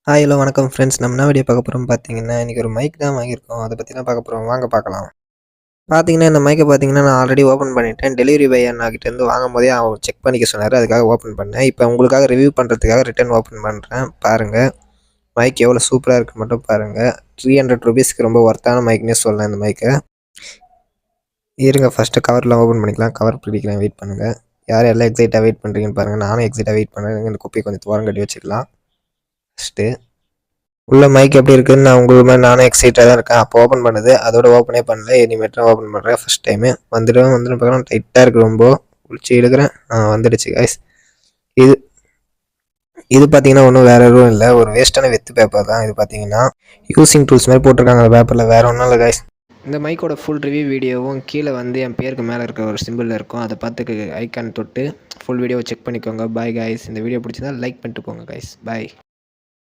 Hello வணக்கம் friends. நம்ம என்ன வீடியோ பார்க்க போகிறோம் பார்த்தீங்கன்னா, இன்றைக்கி ஒரு மைக் தான் வாங்கியிருக்கோம். அதை பற்றி தான் பார்க்க போகிறோம். வாங்க பார்க்கலாம். பார்த்தீங்கன்னா, இந்த மைக்கை பார்த்தீங்கன்னா, நான் ஆல்ரெடி ஓப்பன் பண்ணிட்டேன். டெலிவரி பாய் அண்ணாகிட்டேருந்து வாங்கும்போதே அவர் செக் பண்ணிக்க சொன்னார். அதுக்காக ஓப்பன் பண்ணேன். இப்போ உங்களுக்காக ரிவ்யூ பண்ணுறதுக்காக ரிட்டர்ன் ஓப்பன் பண்ணுறேன். பாருங்கள், மைக் எவ்வளோ சூப்பராக இருக்குன்னு மட்டும் பாருங்கள். ₹300 ரொம்ப ஒர்த்தான மைக்னே சொல்லலாம் இந்த மைக்கை. இருங்க, ஃபஸ்ட்டு கவர்லாம் ஓப்பன் பண்ணிக்கலாம். கவர் பிடிக்கிறேன், வெயிட் பண்ணுங்கள். யார் எல்லாம் எக்ஸைட்டாக வெயிட் பண்ணுறீங்கன்னு பாருங்கள். நானும் எக்ஸைட்டாக வெயிட் பண்ணுறேன். இந்த குப்பையை கொஞ்சம் தூரம் கட்டி வச்சுக்கலாம். ஃபஸ்ட்டு உள்ள மைக் எப்படி இருக்குன்னு நான் உங்களுக்கு மாதிரி நானும் எக்ஸைட்டாக தான் இருக்கேன். அப்போ ஓப்பன் பண்ணுது, அதோட ஓப்பனே பண்ணல. இனிமேட்டு தான் ஓப்பன் பண்ணுறேன் ஃபஸ்ட் டைமு. வந்துடும் பார்க்கலாம். டைட்டாக இருக்குது, ரொம்ப பிடிச்சி இழுக்கிறேன். வந்துடுச்சு கைஸ். இது இது பார்த்தீங்கன்னா ஒன்றும் வேறு எதுவும் இல்லை, ஒரு வேஸ்ட்டான வெத்து பேப்பர் தான். இது பார்த்தீங்கன்னா யூசிங் டூல்ஸ் மாதிரி போட்டிருக்காங்க அந்த பேப்பரில், வேறு ஒன்றும் இல்லை கைஸ். இந்த மைக்கோட ஃபுல் ரிவ்யூ வீடியோவும் கீழே வந்து என் பேருக்கு மேலே இருக்கிற ஒரு சிம்பிள் இருக்கும், அதை பார்த்து ஐக்கான் தொட்டு ஃபுல் வீடியோவை செக் பண்ணிக்கோங்க. Bye guys. இந்த வீடியோ பிடிச்சதா லைக் பண்ணிட்டு போங்க கைஸ். பாய்.